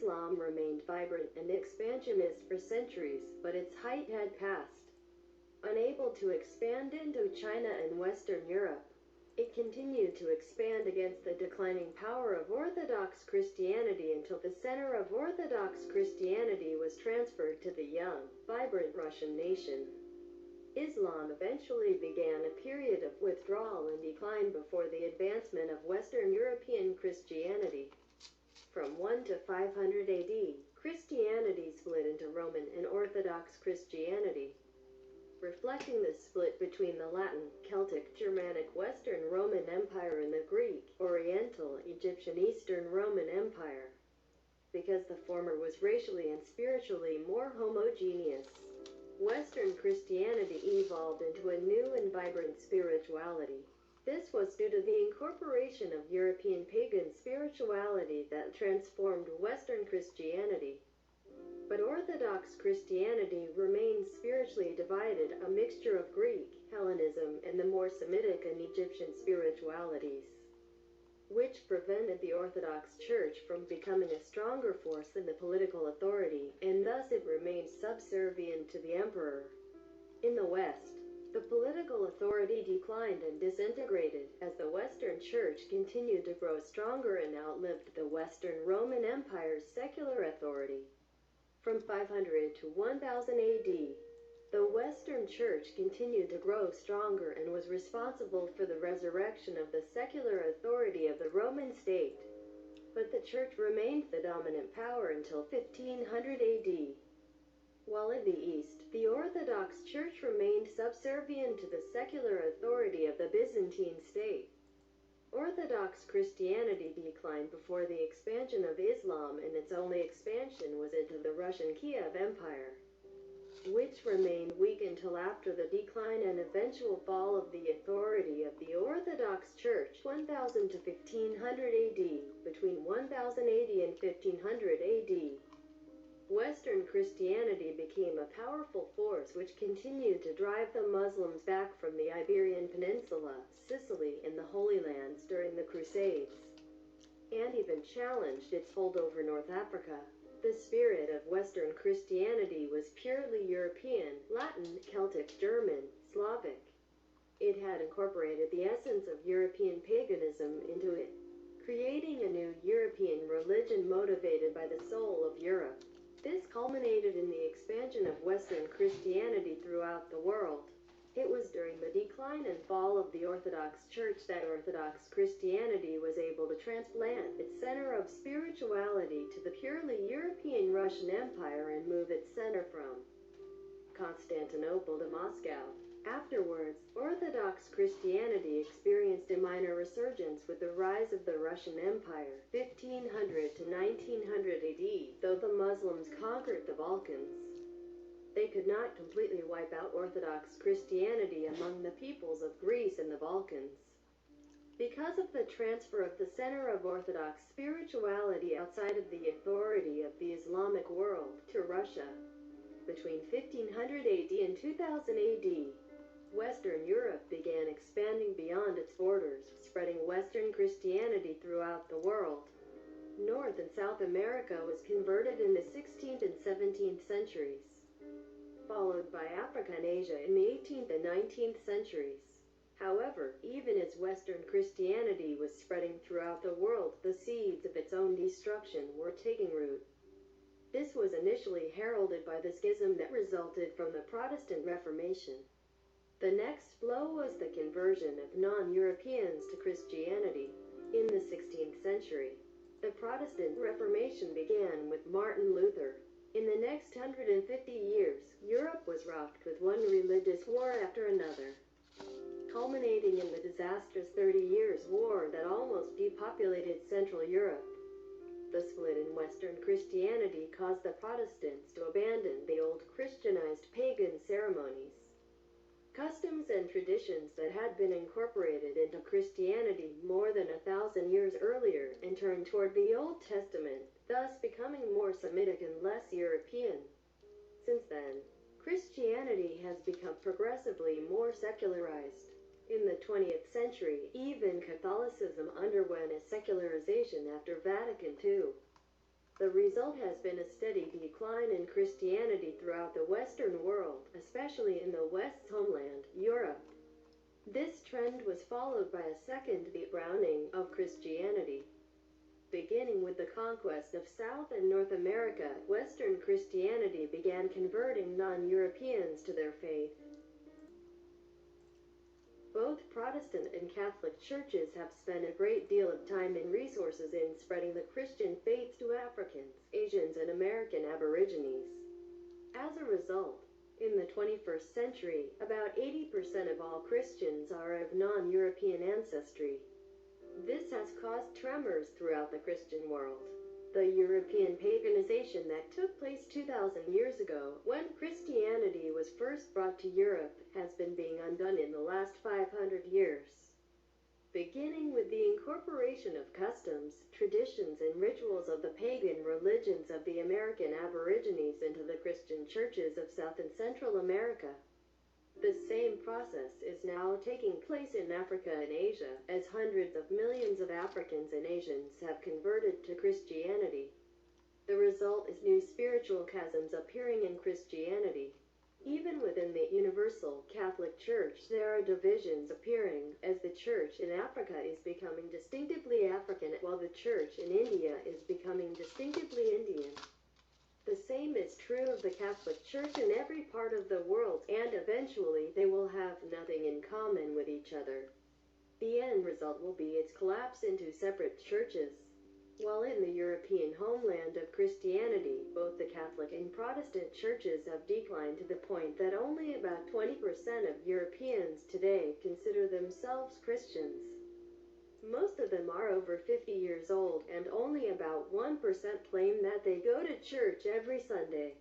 Islam remained vibrant and expansionist for centuries, but its height had passed. Unable to expand into China and Western Europe, it continued to expand against the declining power of Orthodox Christianity until the center of Orthodox Christianity was transferred to the young, vibrant Russian nation. Islam eventually began a period of withdrawal and decline before the advancement of Western European Christianity. From 1 to 500 AD, Christianity split into Roman and Orthodox Christianity. Reflecting the split between the Latin, Celtic, Germanic Western Roman Empire and the Greek, Oriental, Egyptian Eastern Roman Empire. Because the former was racially and spiritually more homogeneous, Western Christianity evolved into a new and vibrant spirituality. This was due to the incorporation of European pagan spirituality that transformed Western Christianity. But Orthodox Christianity remained spiritually divided, a mixture of Greek, Hellenism, and the more Semitic and Egyptian spiritualities, which prevented the Orthodox Church from becoming a stronger force in the political authority, and thus it remained subservient to the emperor. In the West, the political authority declined and disintegrated as the Western Church continued to grow stronger and outlived the Western Roman Empire's secular authority. From 500 to 1000 AD, the Western Church continued to grow stronger and was responsible for the resurrection of the secular authority of the Roman state. But the Church remained the dominant power until 1500 AD. While in the East, the Orthodox Church remained subservient to the secular authority of the Byzantine state. Orthodox Christianity declined before the expansion of Islam, and its only expansion was into the Russian Kiev Empire, which remained weak until after the decline and eventual fall of the authority of the Orthodox Church 1000 to 1500 AD. Between 1080 and 1500 AD, Western Christianity became a powerful force which continued to drive the Muslims back from the Iberian Peninsula, Sicily, and the Holy Lands during the Crusades, and even challenged its hold over North Africa. The spirit of Western Christianity was purely European, Latin, Celtic, German, Slavic. It had incorporated the essence of European paganism into it, creating a new European religion motivated by the soul of Europe. This culminated in the expansion of Western Christianity throughout the world. It was during the decline and fall of the Orthodox Church that Orthodox Christianity was able to transplant its center of spirituality to the purely European Russian Empire and move its center from Constantinople to Moscow. Afterwards, Orthodox Christianity experienced a minor resurgence with the rise of the Russian Empire, 1500 to 1900 AD. Though the Muslims conquered the Balkans, they could not completely wipe out Orthodox Christianity among the peoples of Greece and the Balkans. Because of the transfer of the center of Orthodox spirituality outside of the authority of the Islamic world to Russia, between 1500 AD and 2000 AD, Western Europe began expanding beyond its borders, spreading Western Christianity throughout the world. North and South America was converted in the 16th and 17th centuries, followed by Africa and Asia in the 18th and 19th centuries. However, even as Western Christianity was spreading throughout the world, the seeds of its own destruction were taking root. This was initially heralded by the schism that resulted from the Protestant Reformation. The next blow was the conversion of non-Europeans to Christianity. In the 16th century, the Protestant Reformation began with Martin Luther. In the next 150 years, Europe was rocked with one religious war after another, culminating in the disastrous 30 Years' War that almost depopulated Central Europe. The split in Western Christianity caused the Protestants to abandon the old Christianized pagan ceremonies, customs, and traditions that had been incorporated into Christianity more than 1,000 years earlier, and turn toward the Old Testament, thus becoming more Semitic and less European. Since then, Christianity has become progressively more secularized. In the 20th century, even Catholicism underwent a secularization after Vatican II. The result has been a steady decline in Christianity throughout the Western world, especially in the West's homeland, Europe. This trend was followed by a second de-browning of Christianity. Beginning with the conquest of South and North America, Western Christianity began converting non-Europeans to their faith. Both Protestant and Catholic churches have spent a great deal of time and resources in spreading the Christian faith to Africans, Asians, and American Aborigines. As a result, in the 21st century, about 80% of all Christians are of non-European ancestry. This has caused tremors throughout the Christian world. The European paganization that took place 2,000 years ago, when Christianity was first brought to Europe, has been being undone in the last 500 years. Beginning with the incorporation of customs, traditions, and rituals of the pagan religions of the American Aborigines into the Christian churches of South and Central America. The same process is now taking place in Africa and Asia, as hundreds of millions of Africans and Asians have converted to Christianity. The result is new spiritual chasms appearing in Christianity. Even within the Universal Catholic Church, there are divisions appearing, as the Church in Africa is becoming distinctively African, while the Church in India is becoming distinctively Indian. The same is true of the Catholic Church in every part of the world, and eventually they will have nothing in common with each other. The end result will be its collapse into separate churches. While in the European homeland of Christianity, both the Catholic and Protestant churches have declined to the point that only about 20% of Europeans today consider themselves Christians. Most of them are over 50 years old, and only about 1% claim that they go to church every Sunday.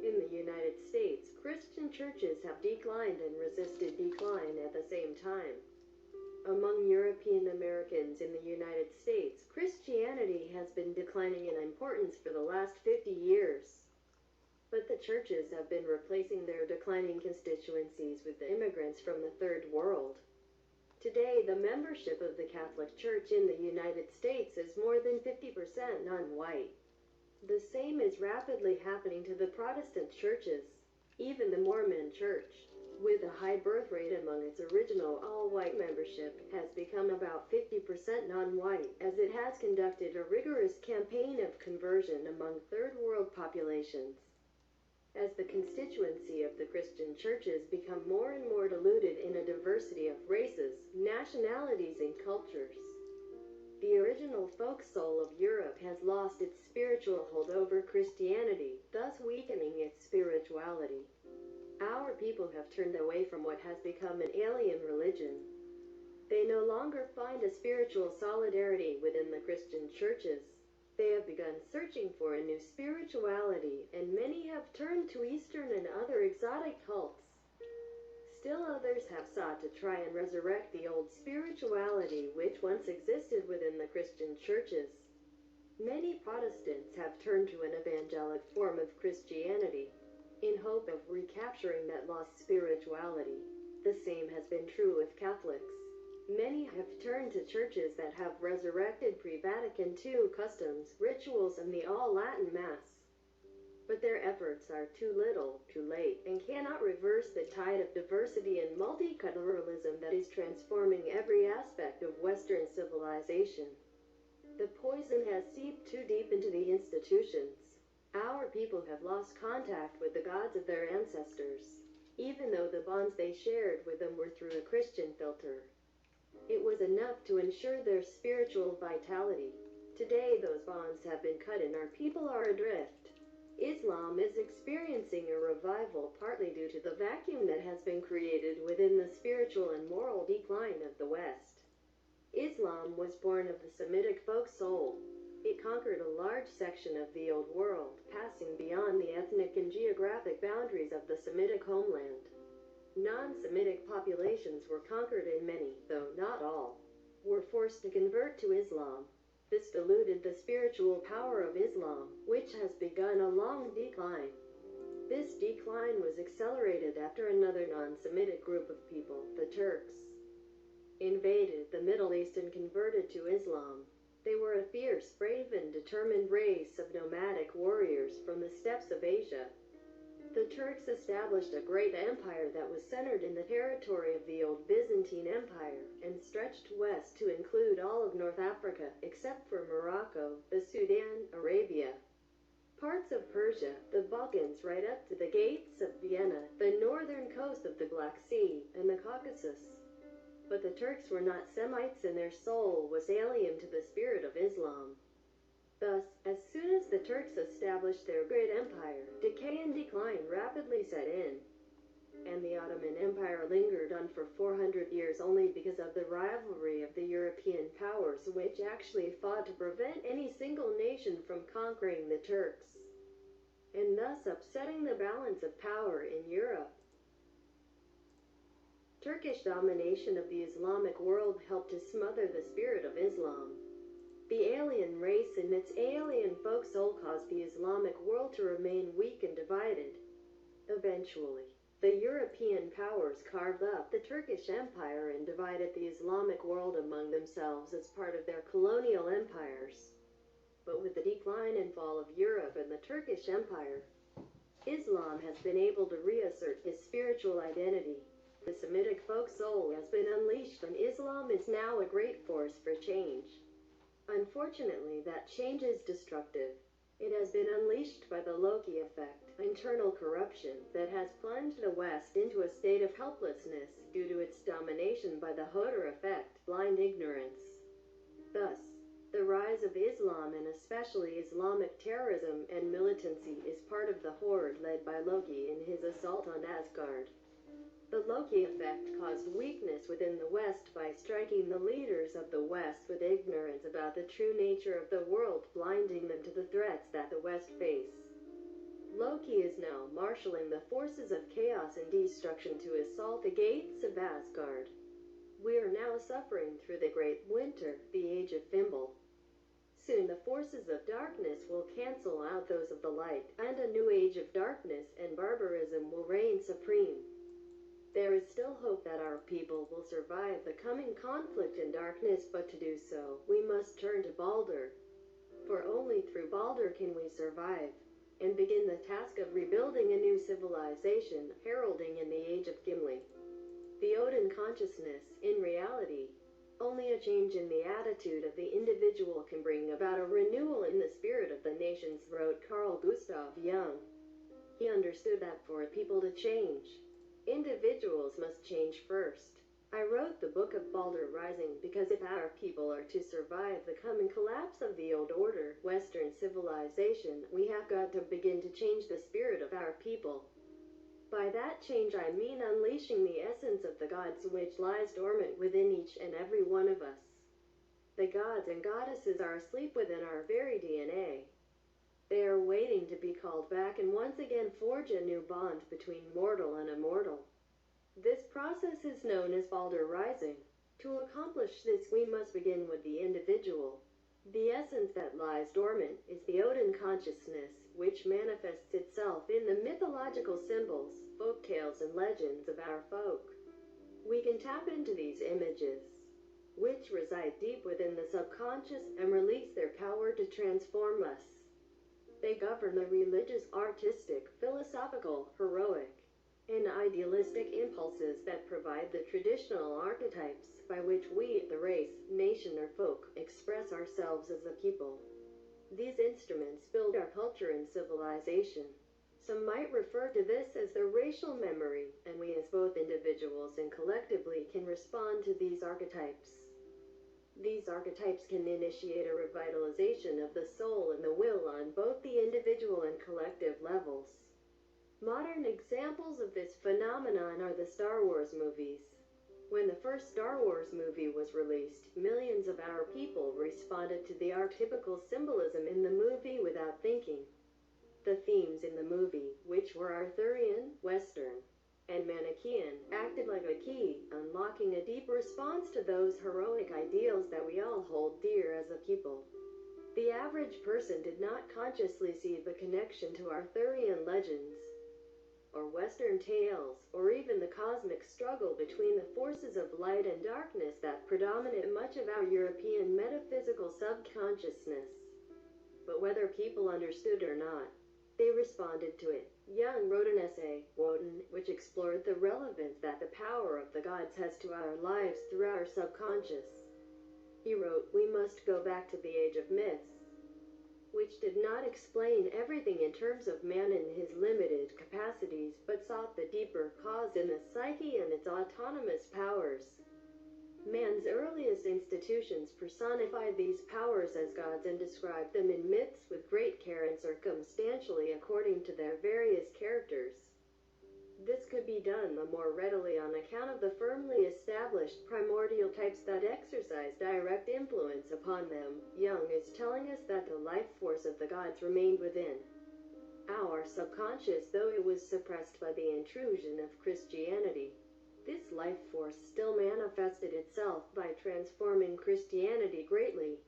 In the United States, Christian churches have declined and resisted decline at the same time. Among European Americans in the United States, Christianity has been declining in importance for the last 50 years. But the churches have been replacing their declining constituencies with the immigrants from the Third World. Today, the membership of the Catholic Church in the United States is more than 50% non-white. The same is rapidly happening to the Protestant churches. Even the Mormon Church, with a high birth rate among its original all-white membership, has become about 50% non-white, as it has conducted a rigorous campaign of conversion among Third World populations. As the constituency of the Christian churches become more and more diluted in a diversity of races, nationalities, and cultures, the original folk soul of Europe has lost its spiritual hold over Christianity, thus weakening its spirituality. Our people have turned away from what has become an alien religion. They no longer find a spiritual solidarity within the Christian churches. They have begun searching for a new spirituality, and many have turned to Eastern and other exotic cults. Still others have sought to try and resurrect the old spirituality which once existed within the Christian churches. Many Protestants have turned to an evangelic form of Christianity, in hope of recapturing that lost spirituality. The same has been true with Catholics. Many have turned to churches that have resurrected pre-Vatican II customs, rituals, and the all-Latin Mass. But their efforts are too little, too late, and cannot reverse the tide of diversity and multiculturalism that is transforming every aspect of Western civilization. The poison has seeped too deep into the institutions. Our people have lost contact with the gods of their ancestors, even though the bonds they shared with them were through a Christian filter. It was enough to ensure their spiritual vitality. Today those bonds have been cut and our people are adrift. Islam is experiencing a revival partly due to the vacuum that has been created within the spiritual and moral decline of the West. Islam was born of the Semitic folk soul. It conquered a large section of the Old World, passing beyond the ethnic and geographic boundaries of the Semitic homeland. Non-Semitic populations were conquered and many, though not all, were forced to convert to Islam. This diluted the spiritual power of Islam, which has begun a long decline. This decline was accelerated after another non-Semitic group of people, the Turks, invaded the Middle East and converted to Islam. They were a fierce, brave, and determined race of nomadic warriors from the steppes of Asia. The Turks established a great empire that was centered in the territory of the old Byzantine Empire and stretched west to include all of North Africa except for Morocco, the Sudan, Arabia, parts of Persia, the Balkans right up to the gates of Vienna, the northern coast of the Black Sea, and the Caucasus. But the Turks were not Semites and their soul was alien to the spirit of Islam. Thus, as soon as the Turks established their great empire, decay and decline rapidly set in. And the Ottoman Empire lingered on for 400 years only because of the rivalry of the European powers which actually fought to prevent any single nation from conquering the Turks, and thus upsetting the balance of power in Europe. Turkish domination of the Islamic world helped to smother the spirit of Islam. The alien race and its alien folk soul caused the Islamic world to remain weak and divided. Eventually, the European powers carved up the Turkish Empire and divided the Islamic world among themselves as part of their colonial empires. But with the decline and fall of Europe and the Turkish Empire, Islam has been able to reassert his spiritual identity. The Semitic folk soul has been unleashed and Islam is now a great force for change. Unfortunately, that change is destructive. It has been unleashed by the Loki effect, internal corruption that has plunged the West into a state of helplessness due to its domination by the Hodor effect, blind ignorance. Thus, the rise of Islam and especially Islamic terrorism and militancy is part of the horde led by Loki in his assault on Asgard. The Loki effect caused weakness within the West by striking the leaders of the West with ignorance about the true nature of the world, blinding them to the threats that the West face. Loki is now marshalling the forces of chaos and destruction to assault the gates of Asgard. We are now suffering through the Great Winter, the Age of Fimbul. Soon the forces of darkness will cancel out those of the light, and a new age of darkness and barbarism will reign supreme. There is still hope that our people will survive the coming conflict and darkness, but to do so, we must turn to Baldur. For only through Baldur can we survive, and begin the task of rebuilding a new civilization, heralding in the Age of Gimli. The Odin consciousness, in reality, only a change in the attitude of the individual can bring about a renewal in the spirit of the nations, wrote Carl Gustav Jung. He understood that for people to change, individuals must change first. I wrote the book of Baldur Rising because if our people are to survive the coming collapse of the old order, Western civilization, we have got to begin to change the spirit of our people. By that change I mean unleashing the essence of the gods which lies dormant within each and every one of us. The gods and goddesses are asleep within our very DNA. They are waiting to be called back and once again forge a new bond between mortal and immortal. This process is known as Baldur Rising. To accomplish this we must begin with the individual. The essence that lies dormant is the Odin consciousness, which manifests itself in the mythological symbols, folk tales and legends of our folk. We can tap into these images, which reside deep within the subconscious, and release their power to transform us. They govern the religious, artistic, philosophical, heroic, and idealistic impulses that provide the traditional archetypes by which we, the race, nation, or folk, express ourselves as a people. These instruments build our culture and civilization. Some might refer to this as the racial memory, and we as both individuals and collectively can respond to these archetypes. These archetypes can initiate a revitalization of the soul and the will on both the individual and collective levels. Modern examples of this phenomenon are the Star Wars movies. When the first Star Wars movie was released, millions of our people responded to the archetypical symbolism in the movie without thinking. The themes in the movie, which were Arthurian, Western, and Manichaean, acted like a key, unlocking a deep response to those heroic ideals that we all hold dear as a people. The average person did not consciously see the connection to Arthurian legends, or Western tales, or even the cosmic struggle between the forces of light and darkness that predominate much of our European metaphysical subconsciousness. But whether people understood or not, they responded to it. Jung wrote an essay, Woden, which explored the relevance that the power of the gods has to our lives through our subconscious. He wrote, "We must go back to the age of myths," which did not explain everything in terms of man and his limited capacities, but sought the deeper cause in the psyche and its autonomous powers. Man's earliest institutions personified these powers as gods and described them in myths with great care and circumstantially according to their various characters. This could be done the more readily on account of the firmly established primordial types that exercise direct influence upon them. Jung is telling us that the life force of the gods remained within our subconscious, though it was suppressed by the intrusion of Christianity. This life force still manifested itself by transforming Christianity greatly.